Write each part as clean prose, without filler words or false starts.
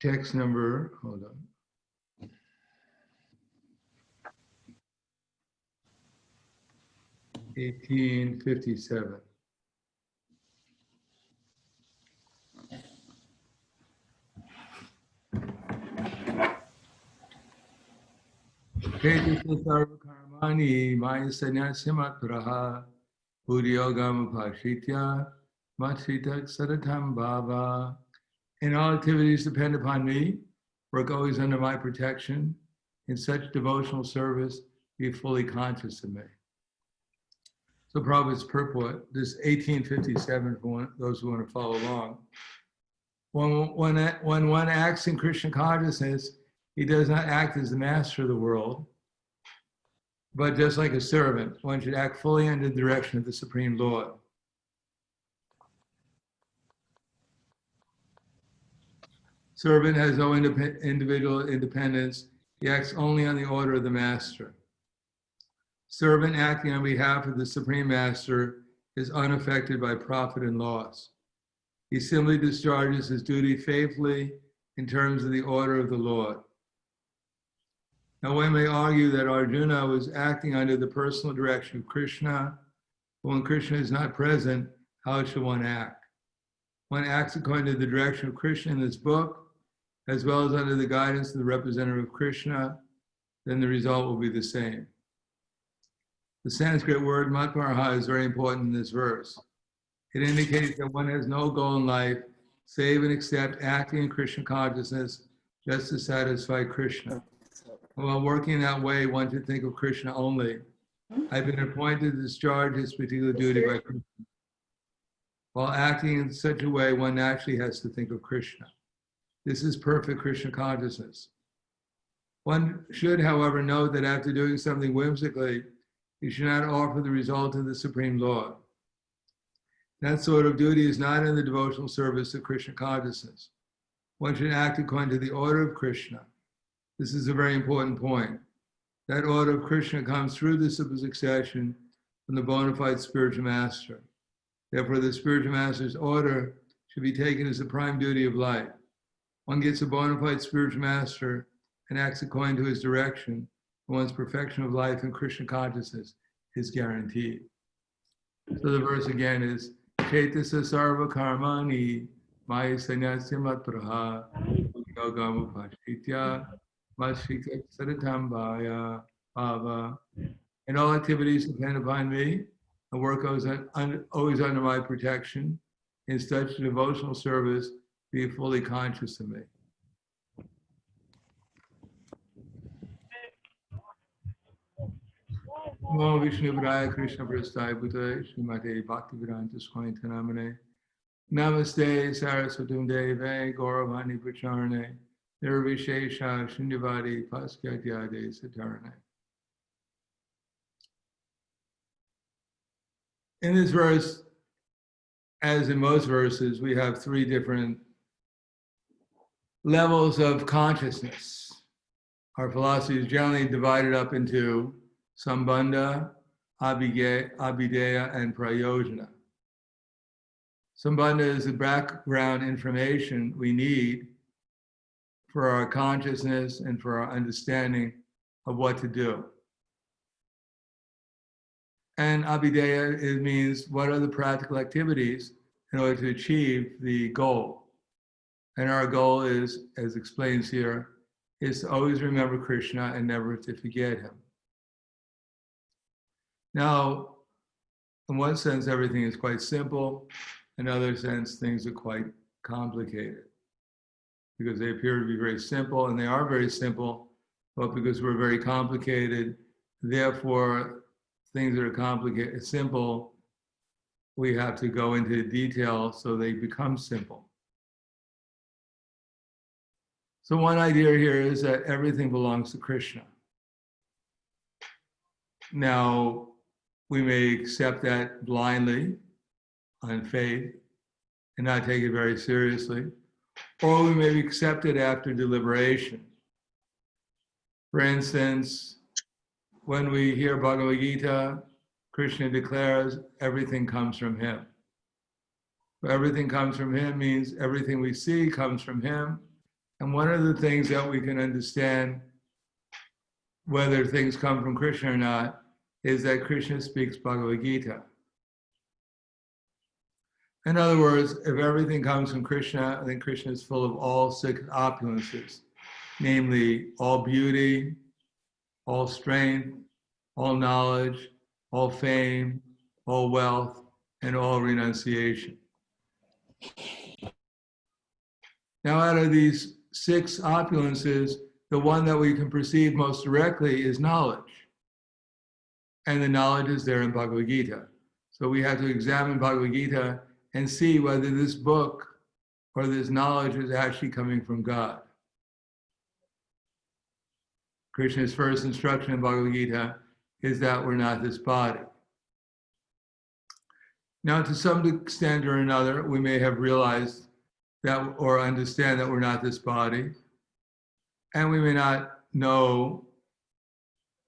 text number, hold on. (1857). Sarva karmani maya sannyasimat praha buddhiyogam upashitya matsita sadatam bhava. And all activities depend upon me, work always under my protection. In such devotional service, be fully conscious of me. So Prabhupada's purport, this 1857 for those who want to follow along. When one acts in Krishna consciousness, he does not act as the master of the world, but just like a servant. One should act fully under the direction of the Supreme Lord. Servant has no individual independence. He acts only on the order of the master. Servant acting on behalf of the Supreme Master is unaffected by profit and loss. He simply discharges his duty faithfully in terms of the order of the Lord. Now, one may argue that Arjuna was acting under the personal direction of Krishna, but when Krishna is not present, how should one act? One acts according to the direction of Krishna in this book, as well as under the guidance of the representative of Krishna, then the result will be the same. The Sanskrit word matparha is very important in this verse. It indicates that one has no goal in life save and except acting in Krishna consciousness just to satisfy Krishna. And while working that way, one should think of Krishna only. I've been appointed to discharge this particular duty by Krishna. While acting in such a way, one naturally has to think of Krishna. This is perfect Krishna consciousness. One should, however, note that after doing something whimsically, you should not offer the result to the Supreme Lord. That sort of duty is not in the devotional service of Krishna consciousness. One should act according to the order of Krishna. This is a very important point. That order of Krishna comes through the simple succession from the bona fide spiritual master. Therefore, the spiritual master's order should be taken as the prime duty of life. One gets a bona fide spiritual master and acts according to his direction, one's perfection of life in Krishna consciousness is guaranteed. So the verse again is, Chetasa sarva karmani maya sannyasya matpraha yogam upashitya masvika sadatam bhava. And all activities depend upon me, and work always under my protection. In such devotional service, be fully conscious of me. Namo Vishnu Padaya Krishna Prasthaya Bhutale Srimate Bhaktivedanta Swami Namane Namaste Saraswatam Deve Gauravani Pracharane Nirvishesha Shunyavadi Paskyatyade Satarane. In this verse, as in most verses, we have three different levels of consciousness. Our philosophy is generally divided up into Sambandha, Abhideya, and Prayojana. Sambandha is the background information we need for our consciousness and for our understanding of what to do. And Abhideya, it means what are the practical activities in order to achieve the goal. And our goal is, as explains here, is to always remember Krishna and never to forget him. Now, in one sense, everything is quite simple. In another sense, things are quite complicated because they appear to be very simple, and they are very simple, but because we're very complicated, therefore, things that are complicated, simple, we have to go into detail so they become simple. So one idea here is that everything belongs to Krishna. Now, we may accept that blindly on faith and not take it very seriously, or we may accept it after deliberation. For instance, when we hear Bhagavad Gita, Krishna declares everything comes from him. Everything comes from him means everything we see comes from him, And one of the things that we can understand whether things come from Krishna or not is that Krishna speaks Bhagavad Gita. In other words, if everything comes from Krishna, then Krishna is full of all six opulences, namely all beauty, all strength, all knowledge, all fame, all wealth, and all renunciation. Now, out of these six opulences, the one that we can perceive most directly is knowledge. And the knowledge is there in Bhagavad Gita. So we have to examine Bhagavad Gita and see whether this book or this knowledge is actually coming from God. Krishna's first instruction in Bhagavad Gita is that we're not this body. Now, to some extent or another, we may have realized that or understand that we're not this body, and we may not know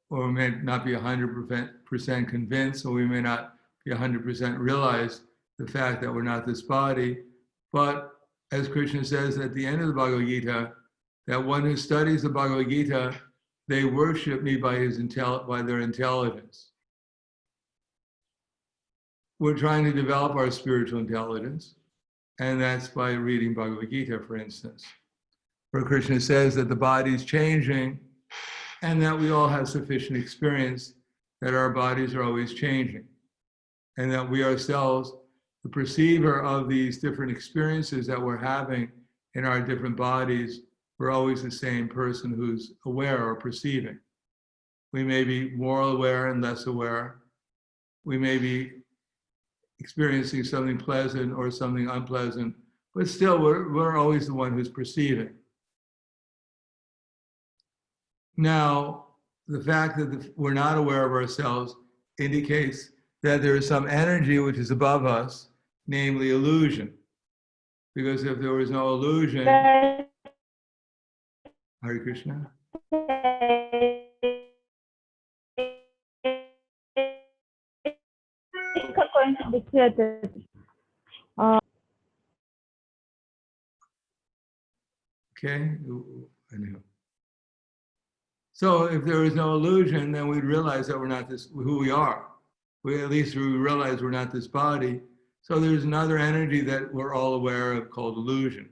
or we may not be 100% convinced, or we may not be 100% realize the fact that we're not this body. But as Krishna says at the end of the Bhagavad Gita, that one who studies the Bhagavad Gita, they worship me by their intelligence. We're trying to develop our spiritual intelligence, and that's by reading Bhagavad Gita, for instance, where Krishna says that the body's changing and that we all have sufficient experience that our bodies are always changing, and that we ourselves, the perceiver of these different experiences that we're having in our different bodies, we're always the same person who's aware or perceiving. We may be more aware and less aware. We may be experiencing something pleasant or something unpleasant, but still we're always the one who's perceiving. Now, the fact that we're not aware of ourselves indicates that there is some energy which is above us, namely illusion. Because if there was no illusion, Hare Krishna. Going to be created. Okay, anyhow. So if there is no illusion, then we'd realize that we're not this, who we are. At least we realize we're not this body. So there's another energy that we're all aware of called illusion.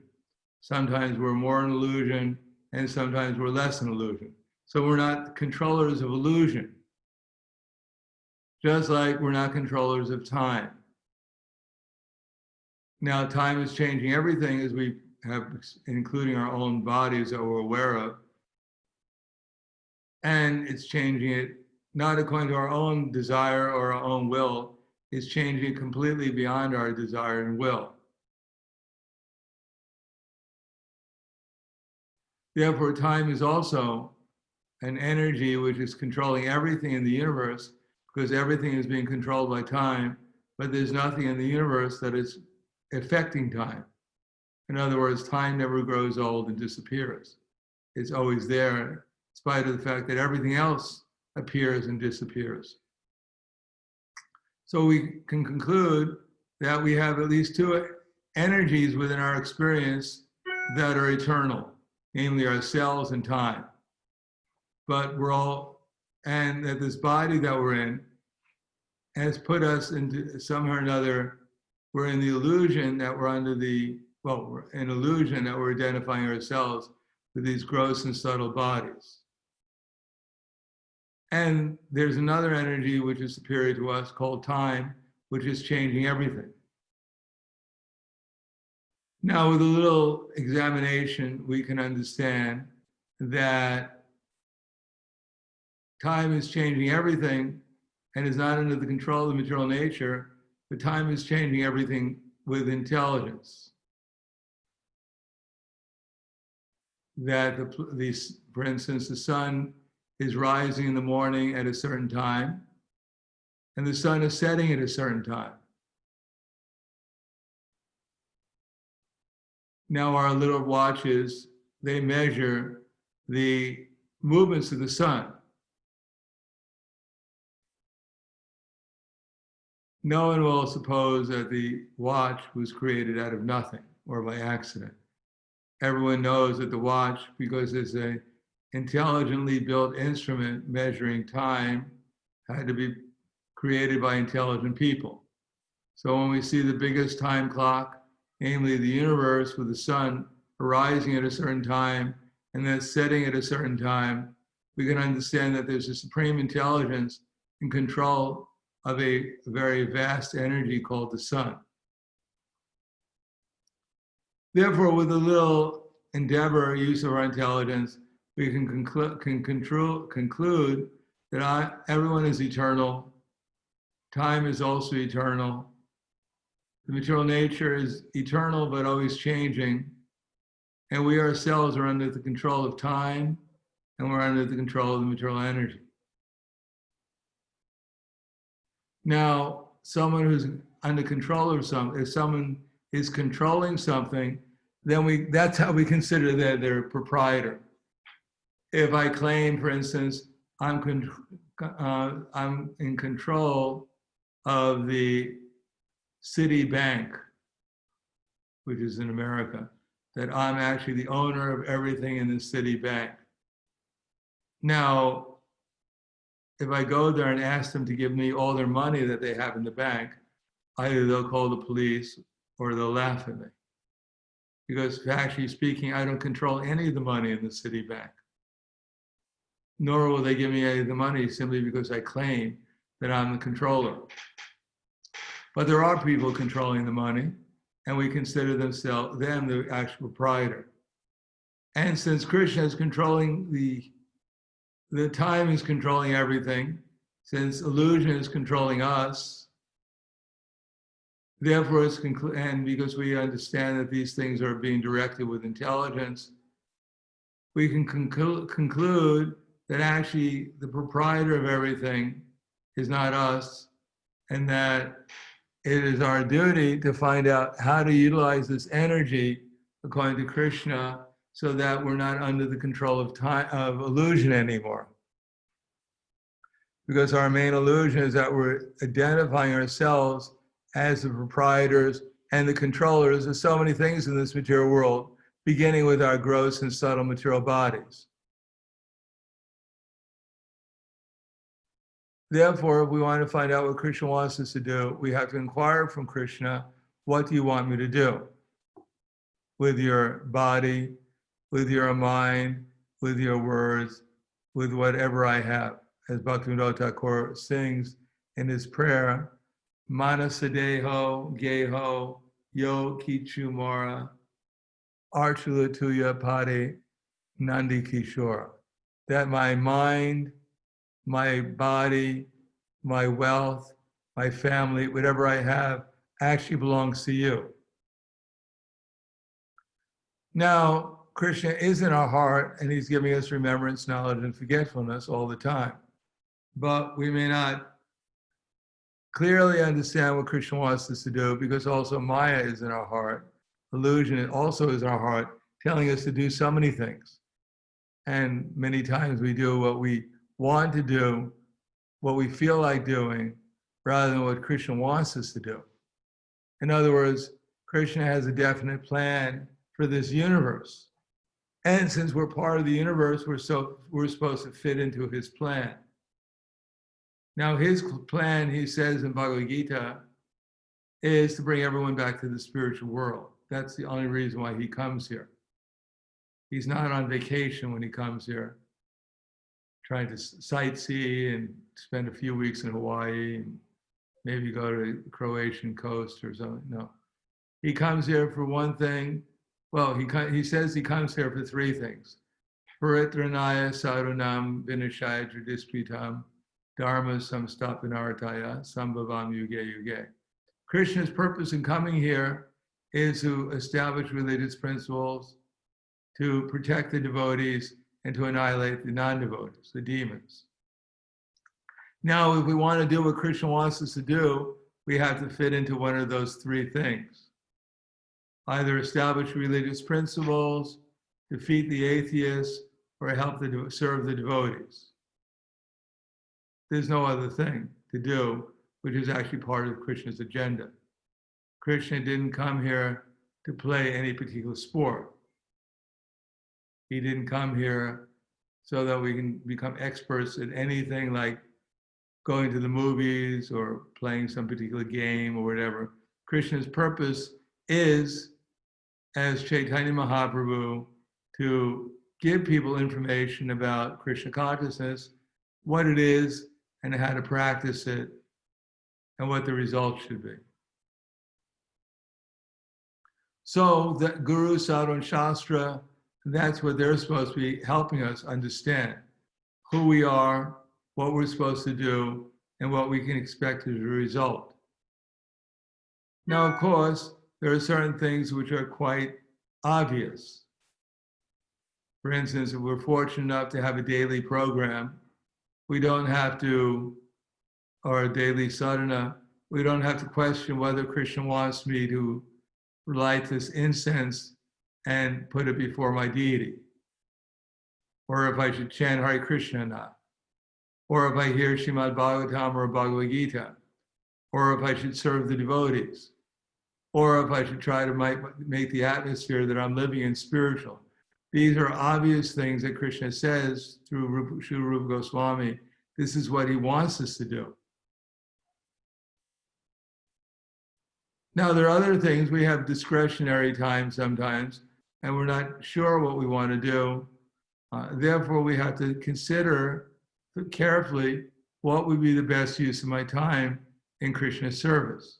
Sometimes we're more in illusion, and sometimes we're less in illusion. So we're not controllers of illusion. Just like we're not controllers of time. Now, time is changing everything as we have, including our own bodies that we're aware of. And it's changing it not according to our own desire or our own will. It's changing it completely beyond our desire and will. Therefore, time is also an energy which is controlling everything in the universe, because everything is being controlled by time, but there's nothing in the universe that is affecting time. In other words, time never grows old and disappears. It's always there, in spite of the fact that everything else appears and disappears. So we can conclude that we have at least two energies within our experience that are eternal, namely ourselves and time. But and that this body that we're in has put us into somehow or another, we're in the illusion that we're we're in illusion that we're identifying ourselves with these gross and subtle bodies. And there's another energy which is superior to us called time, which is changing everything. Now, with a little examination, we can understand that time is changing everything and is not under the control of the material nature, but time is changing everything with intelligence. That for instance, the sun is rising in the morning at a certain time, and the sun is setting at a certain time. Now our little watches, they measure the movements of the sun. No one will suppose that the watch was created out of nothing or by accident. everyone knows that the watch, because it's an intelligently built instrument measuring time, had to be created by intelligent people. So when we see the biggest time clock, namely the universe with the sun arising at a certain time and then setting at a certain time, we can understand that there's a supreme intelligence in control of a very vast energy called the sun. Therefore, with a little endeavor, use of our intelligence, we can conclude that everyone is eternal. Time is also eternal. The material nature is eternal, but always changing. And we ourselves are under the control of time, and we're under the control of the material energy. Now, someone who's under control of something, if someone is controlling something, then that's how we consider that they're a proprietor. If I claim, for instance, I'm in control of the Citibank, which is in America, that I'm actually the owner of everything in the Citibank. Now, if I go there and ask them to give me all their money that they have in the bank, either they'll call the police or they'll laugh at me. Because actually speaking, I don't control any of the money in the Citibank. Nor will they give me any of the money simply because I claim that I'm the controller. But there are people controlling the money, and we consider them the actual proprietor. And since Krishna is controlling the time is controlling everything, since illusion is controlling us, therefore and because we understand that these things are being directed with intelligence, we can conclude that actually the proprietor of everything is not us, and that it is our duty to find out how to utilize this energy according to Krishna so that we're not under the control of time, of illusion anymore. Because our main illusion is that we're identifying ourselves as the proprietors and the controllers of so many things in this material world, beginning with our gross and subtle material bodies. Therefore, if we want to find out what Krishna wants us to do, we have to inquire from Krishna, what do you want me to do? With your body, with your mind, with your words, with whatever I have. As Bhaktivinoda Thakur sings in his prayer, Manasadeho, Geho, Yo Kichu Mora, Archulatuya Pade, Nandi Kishore. That my mind, my body, my wealth, my family, whatever I have, actually belongs to you. Now, Krishna is in our heart, and he's giving us remembrance, knowledge, and forgetfulness all the time. But we may not clearly understand what Krishna wants us to do, because also Maya is in our heart. Illusion also is in our heart, telling us to do so many things. And many times we do what we want to do, what we feel like doing, rather than what Krishna wants us to do. In other words, Krishna has a definite plan for this universe. And since we're part of the universe, we're supposed to fit into his plan. Now, his plan, he says in Bhagavad Gita, is to bring everyone back to the spiritual world. That's the only reason why he comes here. He's not on vacation when he comes here, trying to sightsee and spend a few weeks in Hawaii and maybe go to the Croatian coast or something. No. He comes here for one thing. Well, he says he comes here for three things. Paritranaya sarunam vinashaya tradispitam dharma samstapanarataya sambhavam yuge yuge. Krishna's purpose in coming here is to establish religious principles, to protect the devotees, and to annihilate the non-devotees, the demons. Now, if we want to do what Krishna wants us to do, we have to fit into one of those three things. Either establish religious principles, defeat the atheists, or help serve the devotees. There's no other thing to do, which is actually part of Krishna's agenda. Krishna didn't come here to play any particular sport. He didn't come here so that we can become experts at anything like going to the movies or playing some particular game or whatever. Krishna's purpose is, as Chaitanya Mahaprabhu, to give people information about Krishna consciousness, what it is and how to practice it, and what the results should be. So the Guru, Sadhu, and Shastra, that's what they're supposed to be helping us understand. Who we are, what we're supposed to do, and what we can expect as a result. Now, of course, there are certain things which are quite obvious. For instance, if we're fortunate enough to have a daily program, we don't have to, or a daily sadhana, we don't have to question whether Krishna wants me to light this incense and put it before my deity, or if I should chant Hare Krishna or not, or if I hear Srimad Bhagavatam or Bhagavad Gita, or if I should serve the devotees, or if I should try to make the atmosphere that I'm living in spiritual. These are obvious things that Krishna says through Srila Rupa Goswami. This is what he wants us to do. Now, there are other things. We have discretionary time sometimes, and we're not sure what we want to do. Therefore, we have to consider carefully what would be the best use of my time in Krishna's service.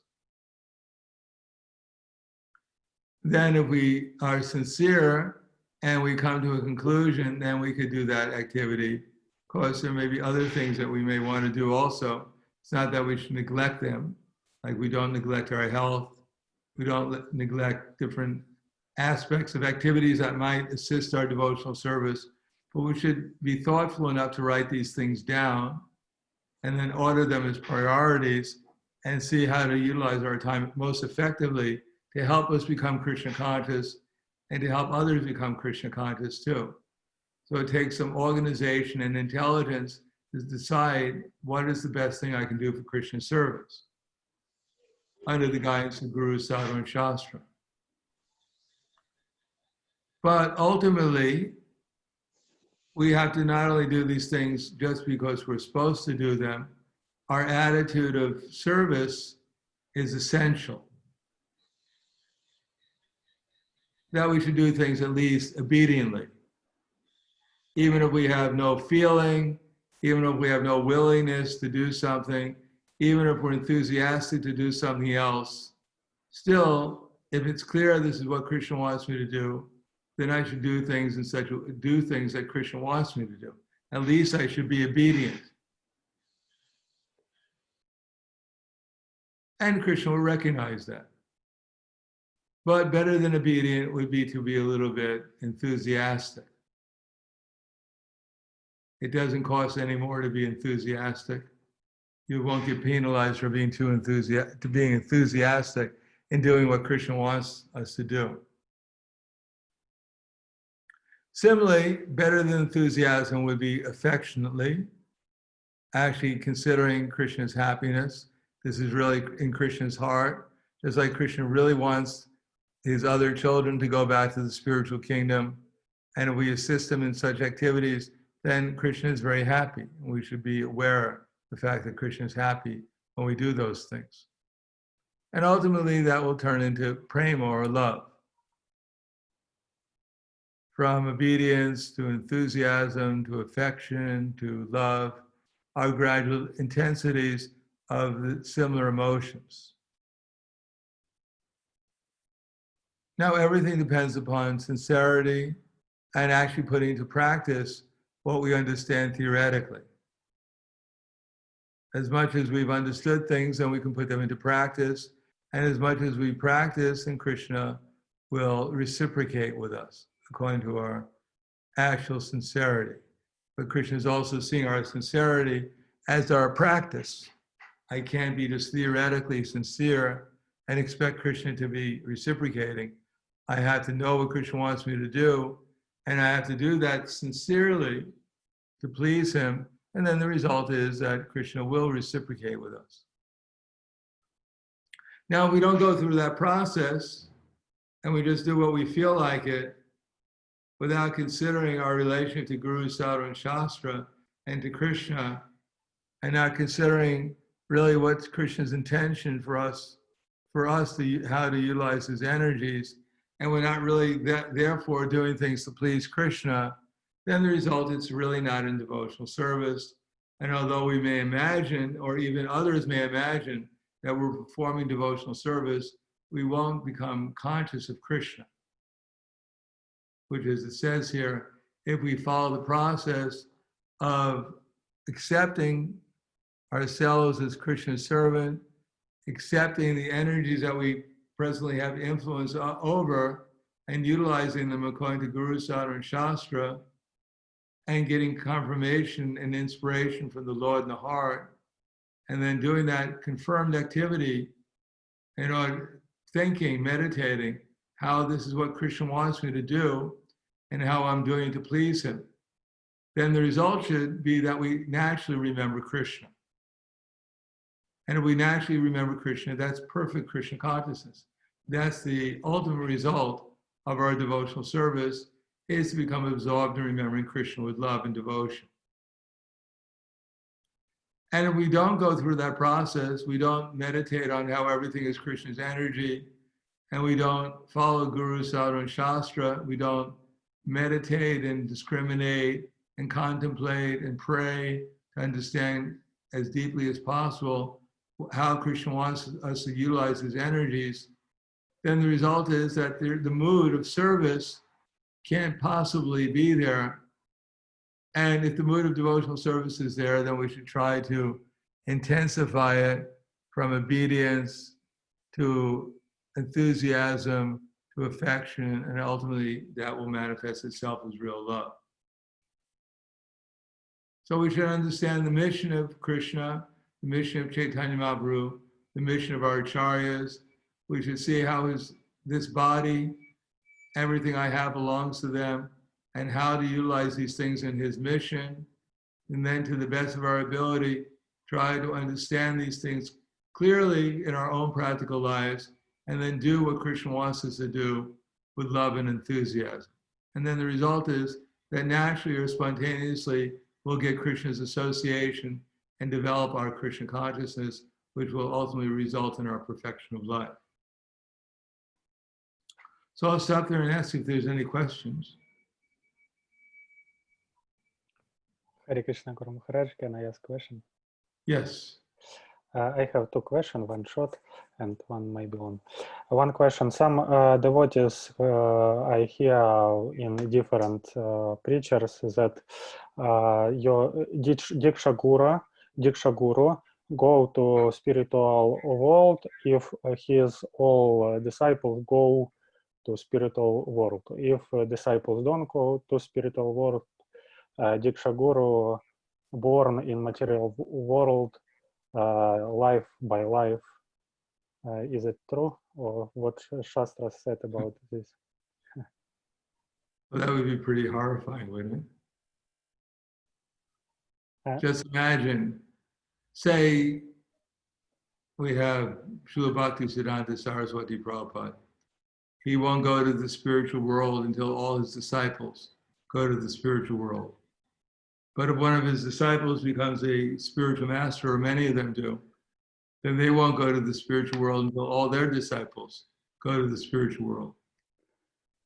Then if we are sincere and we come to a conclusion, then we could do that activity. Of course, there may be other things that we may want to do also. It's not that we should neglect them, like we don't neglect our health. We don't neglect different aspects of activities that might assist our devotional service, but we should be thoughtful enough to write these things down and then order them as priorities and see how to utilize our time most effectively to help us become Krishna conscious and to help others become Krishna conscious too. So it takes some organization and intelligence to decide what is the best thing I can do for Krishna service under the guidance of Guru, Sadhu, and Shastra. But ultimately, we have to not only do these things just because we're supposed to do them, our attitude of service is essential. That we should do things at least obediently. Even if we have no feeling, even if we have no willingness to do something, even if we're enthusiastic to do something else, still, if it's clear this is what Krishna wants me to do, then I should do things that Krishna wants me to do. At least I should be obedient. And Krishna will recognize that. But better than obedient would be to be a little bit enthusiastic. It doesn't cost any more to be enthusiastic. You won't get penalized for being being enthusiastic in doing what Krishna wants us to do. Similarly, better than enthusiasm would be affectionately, actually considering Krishna's happiness. This is really in Krishna's heart, just like Krishna really wants his other children to go back to the spiritual kingdom. And if we assist them in such activities, then Krishna is very happy. We should be aware of the fact that Krishna is happy when we do those things. And ultimately, that will turn into prema or love. From obedience to enthusiasm to affection to love are gradual intensities of the similar emotions. Now, everything depends upon sincerity and actually putting into practice what we understand theoretically. As much as we've understood things, then we can put them into practice. And as much as we practice, then Krishna will reciprocate with us according to our actual sincerity. But Krishna is also seeing our sincerity as our practice. I can't be just theoretically sincere and expect Krishna to be reciprocating. I have to know what Krishna wants me to do, and I have to do that sincerely to please him, and then the result is that Krishna will reciprocate with us. Now, if we don't go through that process, and we just do what we feel like it, without considering our relationship to Guru, Sadhu, and Shastra, and to Krishna, and not considering really what's Krishna's intention for us to how to utilize his energies, and we're not really therefore doing things to please Krishna, then the result is really not in devotional service. And although we may imagine, or even others may imagine, that we're performing devotional service, we won't become conscious of Krishna, which, as it says here, if we follow the process of accepting ourselves as Krishna's servant, accepting the energies that we presently have influence over, and utilizing them according to Guru, Sadhu, and Shastra, and getting confirmation and inspiration from the Lord in the heart, and then doing that confirmed activity, thinking, meditating, how this is what Krishna wants me to do, and how I'm doing to please him, then the result should be that we naturally remember Krishna. And if we naturally remember Krishna, that's perfect Krishna consciousness. That's the ultimate result of our devotional service, is to become absorbed in remembering Krishna with love and devotion. And if we don't go through that process, we don't meditate on how everything is Krishna's energy, and we don't follow Guru, Sadhu, and Shastra, we don't meditate and discriminate and contemplate and pray to understand as deeply as possible how Krishna wants us to utilize his energies, then the result is that the mood of service can't possibly be there. And if the mood of devotional service is there, then we should try to intensify it from obedience to enthusiasm to affection, and ultimately that will manifest itself as real love. So we should understand the mission of Krishna, the mission of Chaitanya Mahaprabhu, the mission of our acharyas. We should see how this body, everything I have belongs to them, and how to utilize these things in his mission. And then to the best of our ability, try to understand these things clearly in our own practical lives, and then do what Krishna wants us to do with love and enthusiasm. And then the result is that naturally or spontaneously, we'll get Krishna's association and develop our Krishna consciousness, which will ultimately result in our perfection of life. So I'll stop there and ask if there's any questions. Hare Krishna, Guru Maharaj, can I ask a question? Yes. I have two questions, one short and one maybe long. One question, some devotees I hear in different preachers that your Diksha Guru go to spiritual world if his all disciples go to spiritual world. If disciples don't go to spiritual world, Diksha Guru born in material world, life by life. Is it true, or what Shastra said about this? Well, that would be pretty horrifying, wouldn't it? Uh, Just imagine, say we have Srila Bhaktisiddhanta Saraswati Prabhupada. He won't go to the spiritual world until all his disciples go to the spiritual world. But if one of his disciples becomes a spiritual master, or many of them do, then they won't go to the spiritual world until all their disciples go to the spiritual world.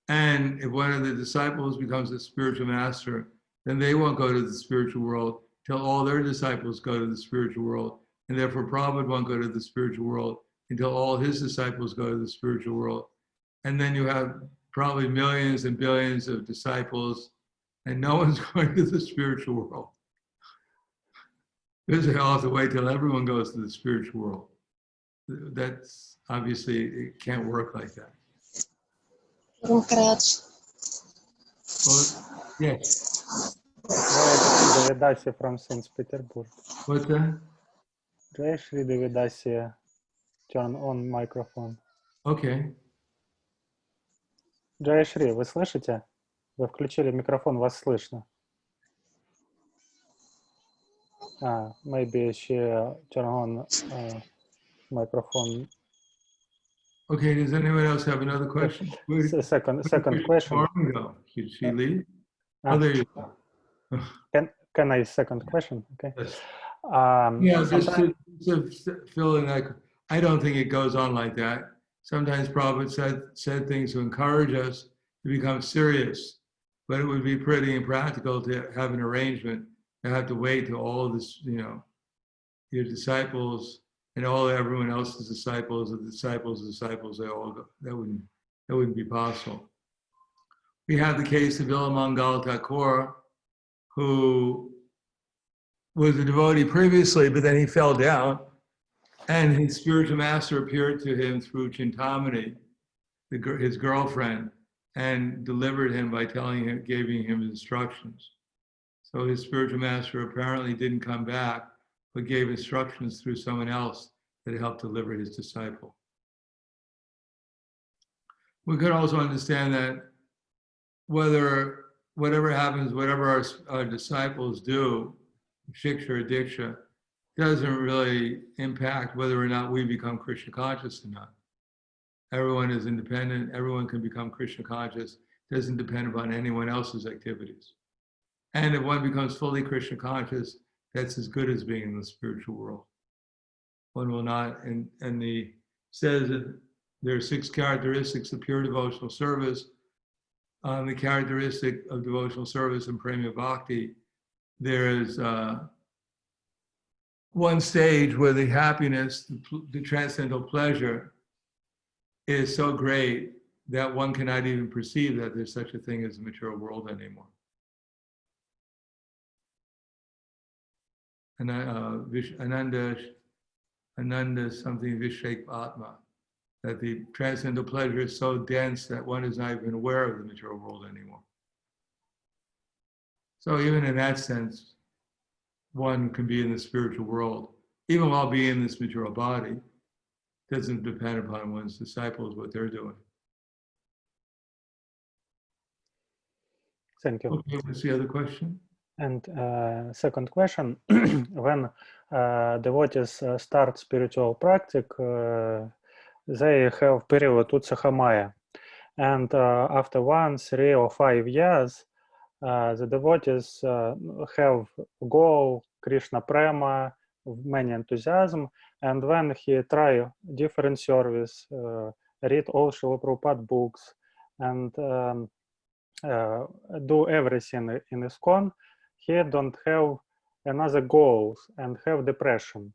And if one of the disciples becomes a spiritual master, then they won't go to the spiritual world till all their disciples go to the spiritual world. And therefore Prabhupada won't go to the spiritual world until all his disciples go to the spiritual world. And then you have probably millions and billions of disciples, and no one's going to the spiritual world. Because they all have to wait till everyone goes to the spiritual world. That's obviously, it can't work like that. Well, yes. Jai Devidasi from St. Petersburg. What's that? Jai Shri Devidasi, turn on microphone. Okay. Jai Shri, вы слышите? Вы включили микрофон, вас слышно. Maybe she turn on microphone Okay, does anyone else have another question? Second question. Carmen go? Did she leave? Ah. Oh, there you go. Can I second question? Okay. Yes. Yeah, just Sometimes, to fill in that, I don't think it goes on like that. Sometimes Prabhupada said things to encourage us to become serious, but it would be pretty impractical to have an arrangement to have to wait till all of this, your disciples and everyone else's disciples, they all go. That wouldn't be possible. We have the case of Ilamangal Thakur, who was a devotee previously, but then he fell down, and his spiritual master appeared to him through Chintamani, his girlfriend, and delivered him by giving him instructions. So his spiritual master apparently didn't come back, but gave instructions through someone else that helped deliver his disciple. We could also understand that whatever happens, whatever our disciples do, shiksha or diksha, doesn't really impact whether or not we become Krishna conscious or not. Everyone is independent. Everyone can become Krishna conscious. It doesn't depend upon anyone else's activities. And if one becomes fully Krishna conscious, that's as good as being in the spiritual world. One will not, and says that there are 6 characteristics of pure devotional service. The characteristic of devotional service and Prema Bhakti, there is one stage where the happiness, the transcendental pleasure is so great that one cannot even perceive that there's such a thing as the material world anymore. And Ananda something Vishek Atma, that the transcendental pleasure is so dense that one is not even aware of the material world anymore. So even in that sense, one can be in the spiritual world, even while being in this material body. Doesn't depend upon one's disciples, what they're doing. thank you. Okay, what's the other question? And second question, when devotees start spiritual practice, they have period Utsakhamaya. And after 1, 3, or 5 years, the devotees have goal, Krishna Prema, many enthusiasm, and when he try different service, read all Srila Prabhupada books, and do everything in ISKCON, he don't have another goals and have depression,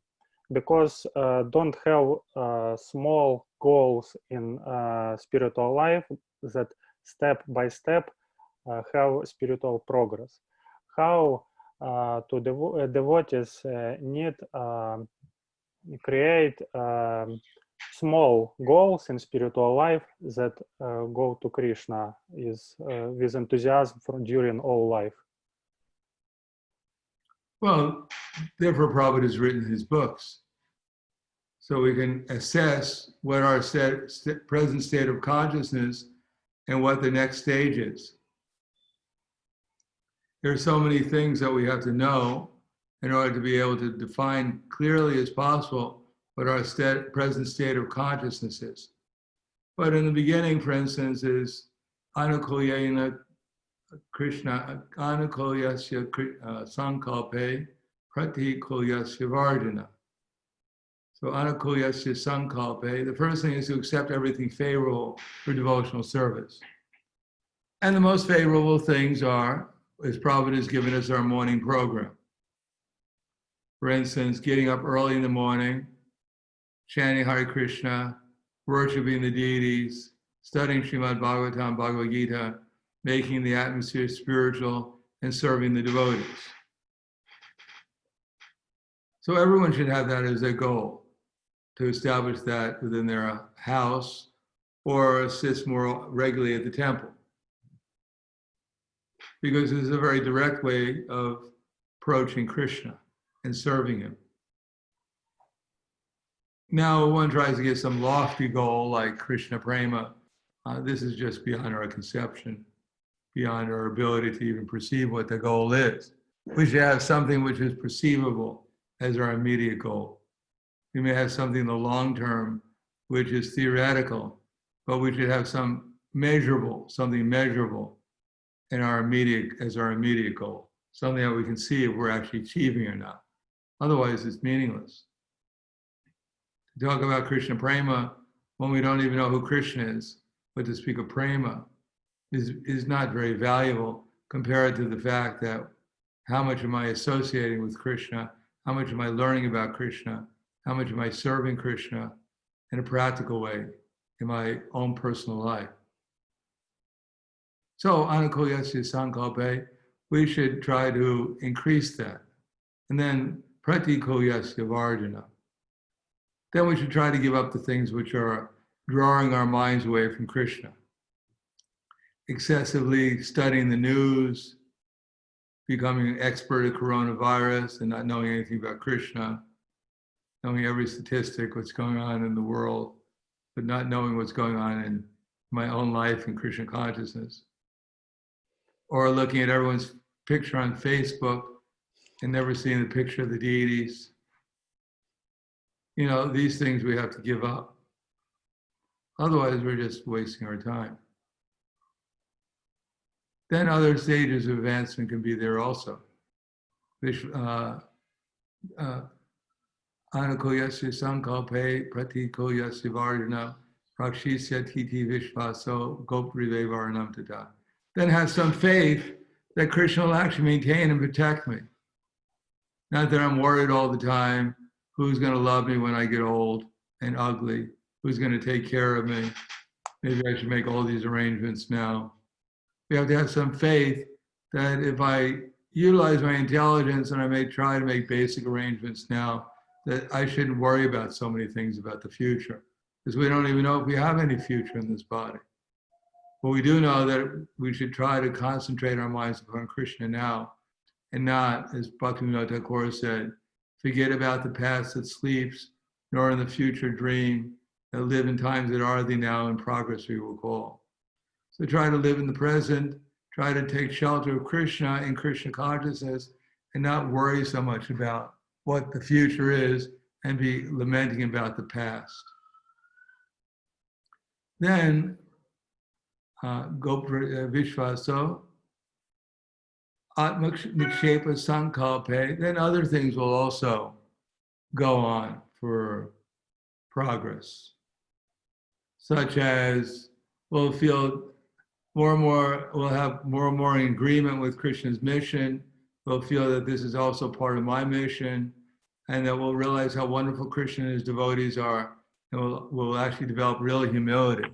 because don't have small goals in spiritual life that step by step have spiritual progress. How to devotees need create small goals in spiritual life that go to Krishna is with enthusiasm during all life. Well, therefore Prabhupada has written his books. So we can assess what our present state of consciousness and what the next stage is. There are so many things that we have to know in order to be able to define clearly as possible what our present state of consciousness is. But in the beginning, for instance, is anukulyena Krishna, anukulyasya sankalpe, pratikulyasya vardhana. So anukulyasya sankalpe, the first thing is to accept everything favorable for devotional service. And the most favorable things are, as Prabhupada has given us our morning program. For instance, getting up early in the morning, chanting Hare Krishna, worshiping the deities, studying Srimad Bhagavatam, Bhagavad Gita, making the atmosphere spiritual, and serving the devotees. So everyone should have that as their goal, to establish that within their house or assist more regularly at the temple. Because this is a very direct way of approaching Krishna and serving him. Now, one tries to get some lofty goal like Krishna Prema. This is just beyond our conception, beyond our ability to even perceive what the goal is. We should have something which is perceivable as our immediate goal. We may have something in the long term which is theoretical, but we should have something measurable in our immediate goal, something that we can see if we're actually achieving or not. Otherwise, it's meaningless. To talk about Krishna prema when we don't even know who Krishna is, but to speak of prema is not very valuable compared to the fact that how much am I associating with Krishna? How much am I learning about Krishna? How much am I serving Krishna in a practical way in my own personal life? So, anukulyasya sankalpe, we should try to increase that. And then, pratikulyasya varjana. Then we should try to give up the things which are drawing our minds away from Krishna. Excessively studying the news, becoming an expert at coronavirus and not knowing anything about Krishna, knowing every statistic, what's going on in the world, but not knowing what's going on in my own life in Krishna consciousness. Or looking at everyone's picture on Facebook and never seeing the picture of the deities. You know, these things we have to give up. Otherwise, we're just wasting our time. Then other stages of advancement can be there also. Anukulyasya sankalpe pratikulyasya varjana prakshisya titi vishvaso goprive varnam tata. Then have some faith that Krishna will actually maintain and protect me. Not that I'm worried all the time, who's going to love me when I get old and ugly, who's going to take care of me. Maybe I should make all these arrangements now. We have to have some faith that if I utilize my intelligence and I may try to make basic arrangements now, that I shouldn't worry about so many things about the future, because we don't even know if we have any future in this body. But we do know that we should try to concentrate our minds upon Krishna now, and not, as Bhaktivinoda Thakur said, forget about the past that sleeps, nor in the future dream, that live in times that are thee now, in progress we will call. So try to live in the present, try to take shelter of Krishna in Krishna consciousness, and not worry so much about what the future is and be lamenting about the past. Then, Vishvaso, Atmakshepa Sankalpe, then other things will also go on for progress, such as we'll feel more and more, we'll have more and more in agreement with Krishna's mission. We'll feel that this is also part of my mission, and that we'll realize how wonderful Krishna and his devotees are, and we'll actually develop real humility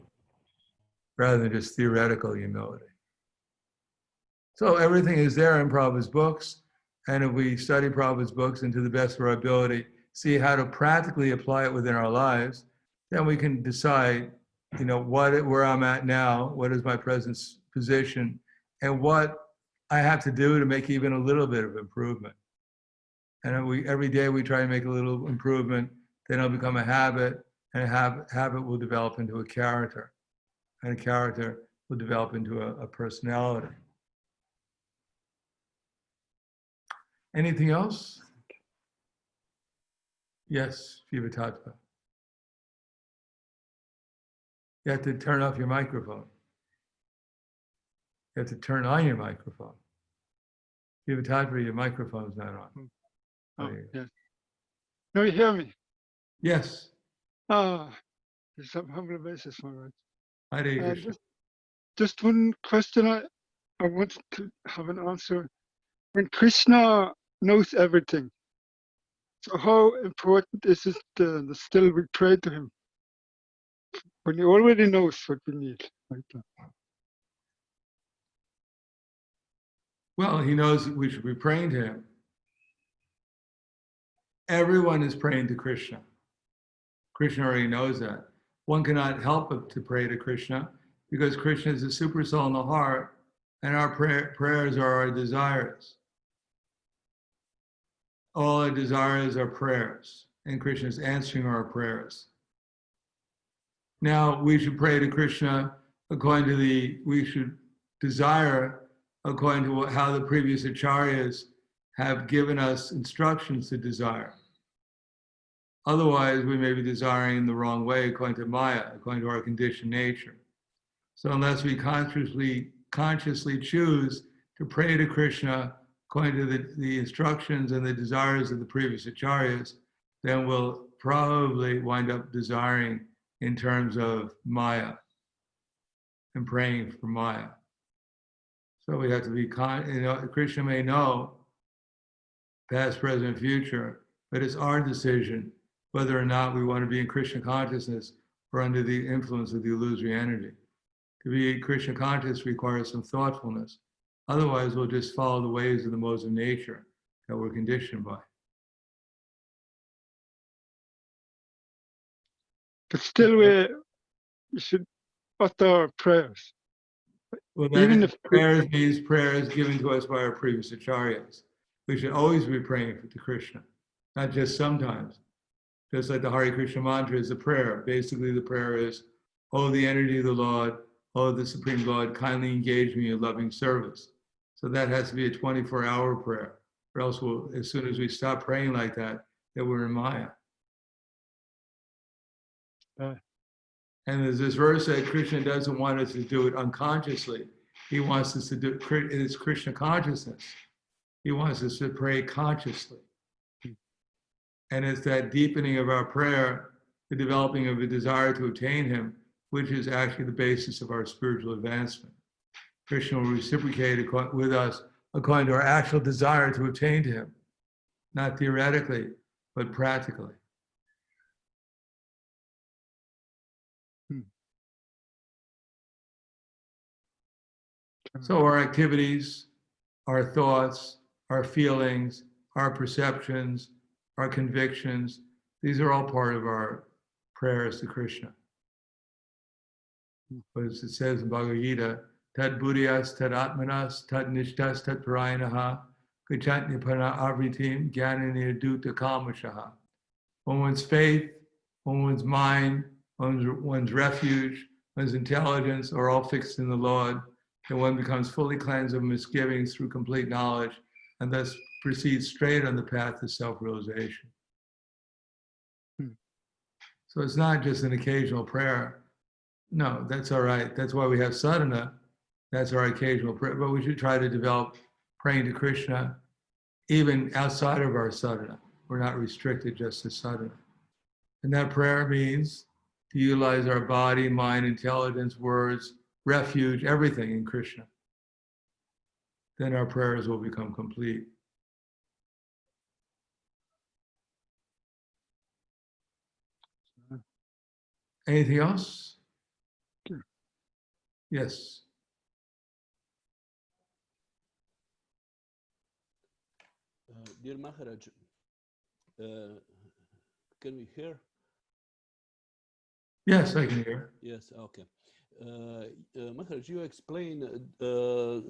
rather than just theoretical humility. So everything is there in Prabhupada's books, and if we study Prabhupada's books and to the best of our ability, see how to practically apply it within our lives, then we can decide, you know, where I'm at now, what is my present position, and what I have to do to make even a little bit of improvement. And every day we try to make a little improvement, then it'll become a habit, and a habit will develop into a character, and a character will develop into a personality. Anything else? Yes, Shivatatva. You have to turn off your microphone. You have to turn on your microphone. Shivatatva, your microphone's not on. Oh, yes. No, you hear me? Yes. There's some humble basis for it. Hare Krishna. Just one question I want to have an answer. When Krishna knows everything, so how important is it that still we pray to him? When he already knows what we need. Like that. Well, he knows that we should be praying to him. Everyone is praying to Krishna. Krishna already knows that. One cannot help but to pray to Krishna because Krishna is the super soul in the heart, and our prayers are our desires. All our desires are prayers, and Krishna is answering our prayers. Now, we should pray to Krishna we should desire according to how the previous acharyas have given us instructions to desire. Otherwise, we may be desiring the wrong way according to Maya, according to our conditioned nature. So unless we consciously choose to pray to Krishna according to the instructions and the desires of the previous acharyas, then we'll probably wind up desiring in terms of Maya and praying for Maya. So we have to be, Krishna may know past, present, future, but it's our decision whether or not we want to be in Krishna consciousness or under the influence of the illusory energy. To be Krishna conscious requires some thoughtfulness. Otherwise, we'll just follow the ways of the modes of nature that we're conditioned by. But still, we should utter prayers. Well, Even if prayers means prayers given to us by our previous acharyas. We should always be praying to Krishna, not just sometimes. Just like the Hare Krishna mantra is a prayer. Basically, the prayer is, "Oh, the energy of the Lord, oh, the Supreme Lord, kindly engage me in loving service." So that has to be a 24-hour prayer, or else as soon as we stop praying like that, then we're in Maya. And there's this verse that Krishna doesn't want us to do it unconsciously. He wants us to do it, it's Krishna consciousness. He wants us to pray consciously. And it's that deepening of our prayer, the developing of a desire to attain him, which is actually the basis of our spiritual advancement. Krishna will reciprocate with us according to our actual desire to attain to him, not theoretically, but practically. So our activities, our thoughts, our feelings, our perceptions, our convictions, these are all part of our prayers to Krishna. But as it says in Bhagavad Gita, tad buddhiyas, tad atmanas, tad nishtas, tad parayanaha, gachat nipana avritim, jnana nirduta kalmashaha. When one's faith, when one's mind, one's refuge, one's intelligence are all fixed in the Lord, then one becomes fully cleansed of misgivings through complete knowledge, and thus proceeds straight on the path to self-realization. So it's not just an occasional prayer. No, that's all right. That's why we have sadhana. That's our occasional prayer. But we should try to develop praying to Krishna even outside of our sadhana. We're not restricted just to sadhana. And that prayer means to utilize our body, mind, intelligence, words, refuge, everything in Krishna. Then our prayers will become complete. Anything else? Sure. Yes. Dear Maharaj, can we hear? Yes, I can hear. Yes, okay. Maharaj, you explain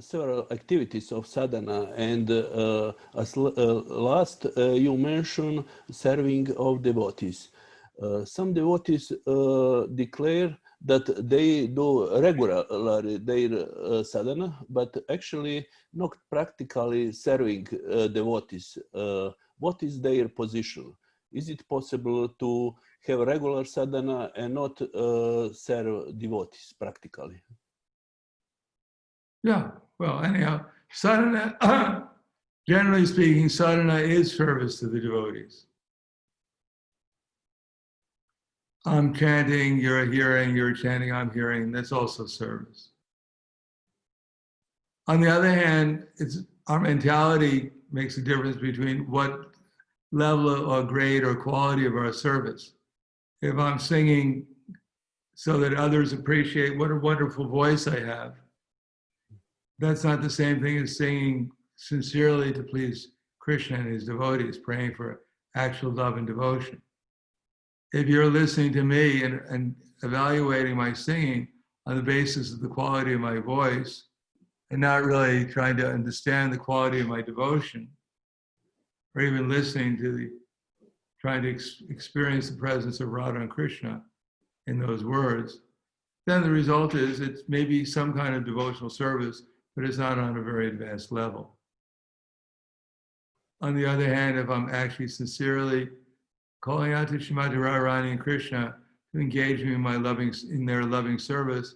several activities of sadhana, and as last you mentioned serving of devotees. Some devotees declare that they do regularly their sadhana, but actually not practically serving devotees. What is their position? Is it possible to have regular sadhana and not serve devotees practically? Yeah, well, anyhow, sadhana, generally speaking, sadhana is service to the devotees. I'm chanting, you're hearing, you're chanting, I'm hearing, that's also service. On the other hand, our mentality makes a difference between what level or grade or quality of our service. If I'm singing so that others appreciate what a wonderful voice I have, that's not the same thing as singing sincerely to please Krishna and his devotees, praying for actual love and devotion. If you're listening to me and evaluating my singing on the basis of the quality of my voice and not really trying to understand the quality of my devotion, or even listening to trying to experience the presence of Radha and Krishna in those words, then the result is it's maybe some kind of devotional service, but it's not on a very advanced level. On the other hand, if I'm actually sincerely calling out to Srimati Radharani and Krishna to engage me in their loving service,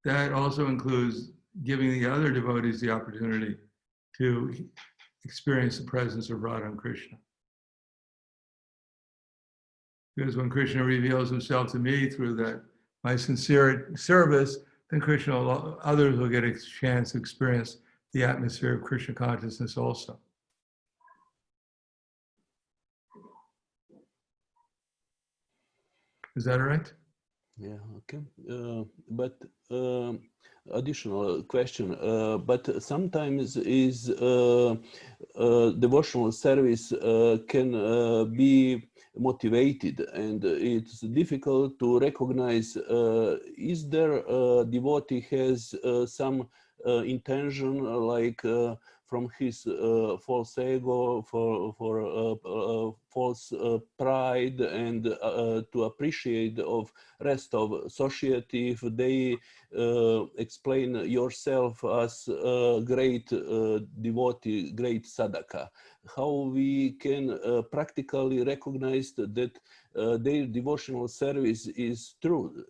that also includes giving the other devotees the opportunity to experience the presence of Radha and Krishna. Because when Krishna reveals himself to me through that, my sincere service, then others will get a chance to experience the atmosphere of Krishna consciousness also. Is that right? Yeah, okay. But additional question. But sometimes devotional service can be motivated, and it's difficult to recognize. Is there a devotee has some intention, like from his false ego, for false pride, and to appreciate of rest of society if they explain yourself as a great devotee, great sadhaka? How we can practically recognize that their devotional service is true,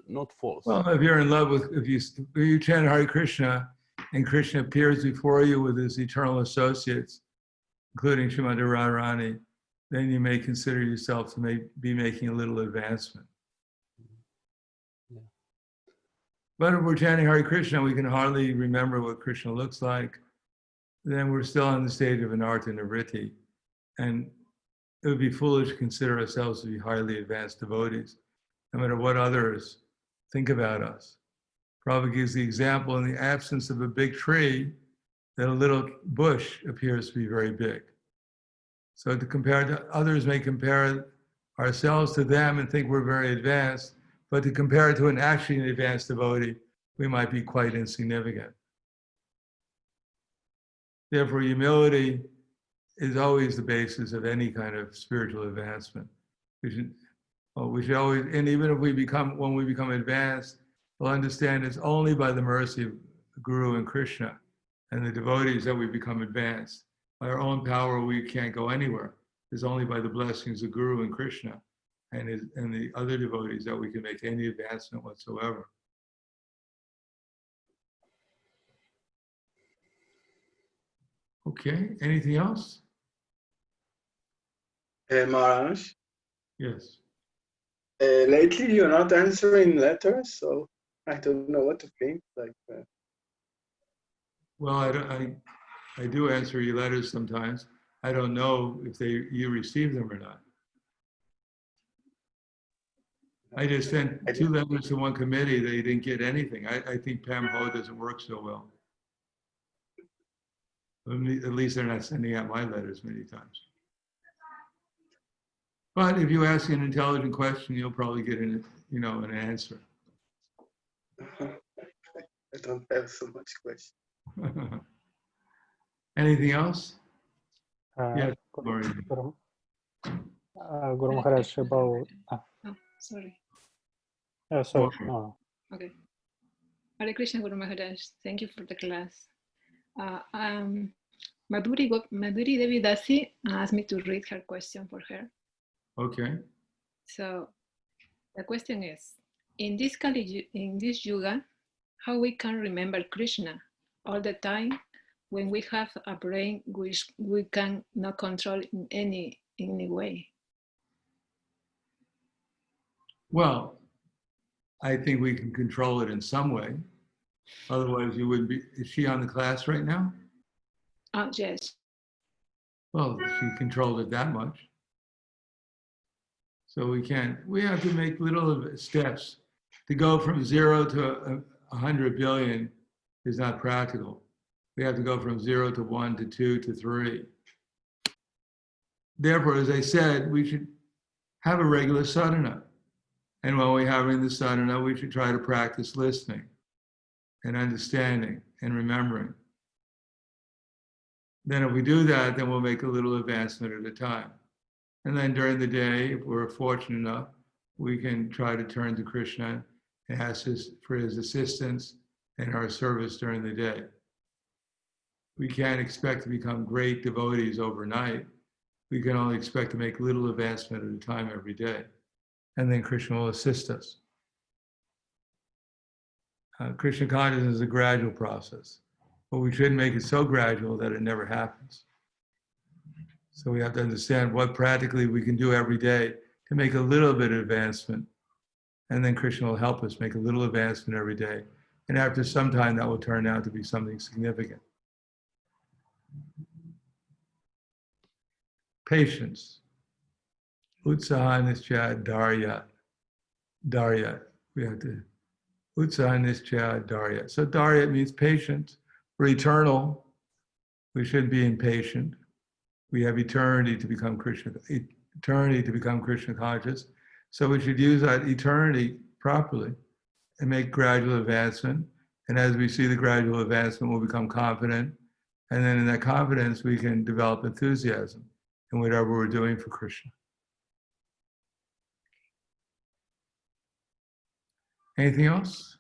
not false? Well, if you're in love with, if you chant Hare Krishna and Krishna appears before you with his eternal associates, including Srimati Radharani, then you may consider yourself to be making a little advancement. Yeah. But if we're chanting Hare Krishna, we can hardly remember what Krishna looks like. Then we're still in the state of anartha nivritti. And it would be foolish to consider ourselves to be highly advanced devotees, no matter what others think about us. Prabhupada gives the example, in the absence of a big tree, that a little bush appears to be very big. So to compare to others may compare ourselves to them and think we're very advanced, but to compare it to an actually advanced devotee, we might be quite insignificant. Therefore, humility is always the basis of any kind of spiritual advancement. We should always, and even if when we become advanced, we'll understand it's only by the mercy of the Guru and Krishna and the devotees that we become advanced. By our own power, we can't go anywhere. It's only by the blessings of Guru and Krishna and the other devotees that we can make any advancement whatsoever. Okay, anything else? Maharaj, Yes. lately you're not answering letters, so I don't know what to think. Well, I do answer your letters sometimes. I don't know if you receive them or not. I just sent 2 letters to one committee. They didn't get anything. I think Pam Ho doesn't work so well. At least they're not sending out my letters many times. But if you ask an intelligent question, you'll probably get an answer. I don't have so much question. Anything else? Yes, Guru Maharaj, about... Sorry. Sorry. No. Okay. Hare Krishna, Guru Maharaj. Thank you for the class. Madhuri Devi Dasi asked me to read her question for her. Okay. So the question is, in this yuga, how we can remember Krishna all the time when we have a brain which we can not control in any way? Well, I think we can control it in some way. Otherwise, you wouldn't be. Is she on the class right now? Yes. Well, she controlled it that much. So we have to make little steps. To go from 0 to 100 billion is not practical. We have to go from 0 to 1 to 2 to 3. Therefore, as I said, we should have a regular sadhana. And when we're having the sadhana, we should try to practice listening and understanding and remembering. Then if we do that, then we'll make a little advancement at a time. And then during the day, if we're fortunate enough, we can try to turn to Krishna and ask for his assistance and our service during the day. We can't expect to become great devotees overnight. we can only expect to make little advancement at a time every day. And then Krishna will assist us. Krishna consciousness is a gradual process, but we shouldn't make it so gradual that it never happens. So we have to understand what practically we can do every day to make a little bit of advancement. And then Krishna will help us make a little advancement every day. And after some time, that will turn out to be something significant. Patience. Utsahanischa daryat. Daryat. We have to. Utsahanischa daryat. So daryat means patience. We're eternal. We shouldn't be impatient. We have eternity to become Krishna conscious. So we should use that eternity properly and make gradual advancement. And as we see the gradual advancement, we'll become confident. And then in that confidence, we can develop enthusiasm in whatever we're doing for Krishna. Anything else?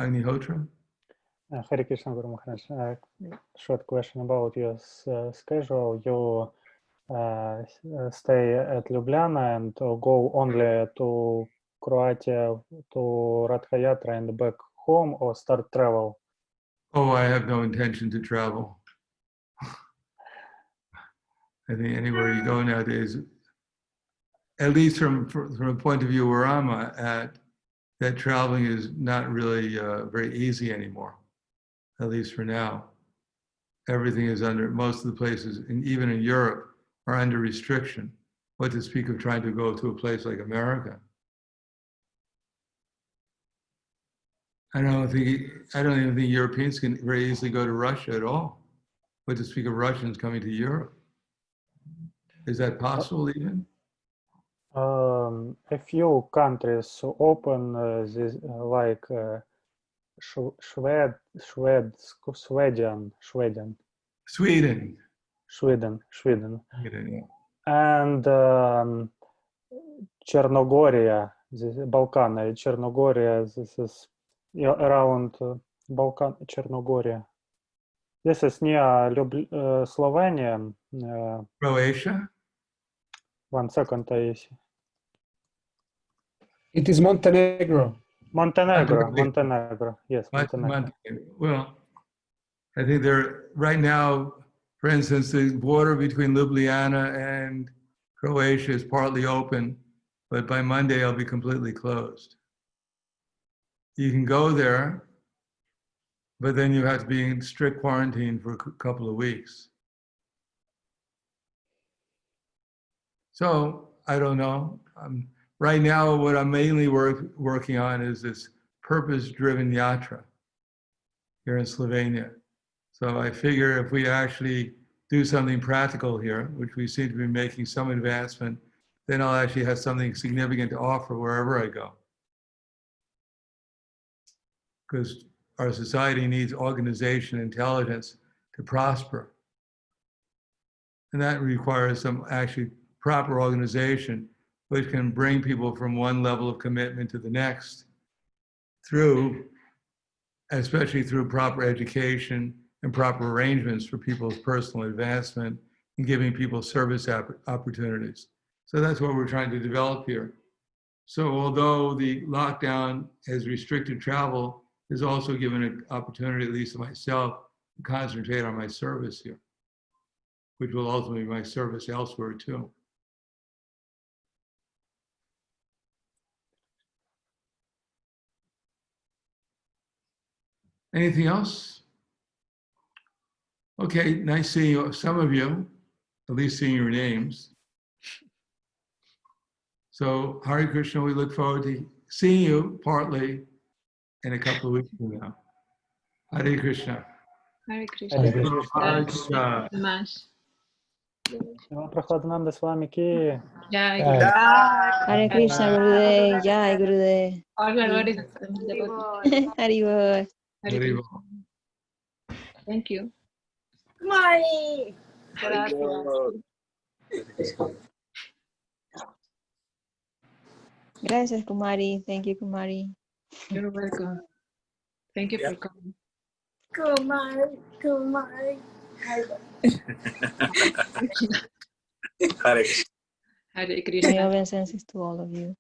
Agnihotra? Hare Krishna, Guru Maharaj. Short question about your schedule. You stay at Ljubljana and go only to Croatia, to Radha Yatra and back home, or start travel? Oh, I have no intention to travel. I think anywhere you go nowadays, at least from a point of view where I'm at, that traveling is not really very easy anymore, at least for now. Everything is under, most of the places, and even in Europe, are under restriction. What to speak of trying to go to a place like America. I don't even think Europeans can very easily go to Russia at all. What to speak of Russians coming to Europe. Is that possible even? A few countries open this, like Sweden. Yeah. And Chernogoria, this Balkan, Chernogoria, this is around Balkan, Chernogoria. This is near Slovenia. Croatia? 1 second, I see. It is Montenegro. Montenegro, yes, Montenegro. Well, I think right now, for instance, the border between Ljubljana and Croatia is partly open, but by Monday it'll be completely closed. You can go there, but then you have to be in strict quarantine for a couple of weeks. So I don't know. Right now, what I'm mainly working on is this purpose-driven yatra here in Slovenia. So I figure if we actually do something practical here, which we seem to be making some advancement, then I'll actually have something significant to offer wherever I go. Because our society needs organization, intelligence to prosper. And that requires some actually proper organization, which can bring people from one level of commitment to the next especially through proper education and proper arrangements for people's personal advancement and giving people service opportunities. So that's what we're trying to develop here. So although the lockdown has restricted travel, has also given an opportunity, at least to myself, to concentrate on my service here, which will ultimately be my service elsewhere too. Anything else? Okay, nice seeing you, some of you, at least seeing your names. So Hare Krishna, we look forward to seeing you partly in a couple of weeks from now. Hare Krishna. Hare Krishna. Hare Krishna. Hare Krishna. Prahladananda Swami Ki. Jai. Hare Krishna, Gurudev. Jai, Gurudev. All our devotees. Haribol. Hare Hare Krishna. Thank you. Kumari. Gracias, Kumari. Thank you, Kumari. You're welcome. Thank you for coming. Kumari. May Hare Krishna. obeisances to all of you.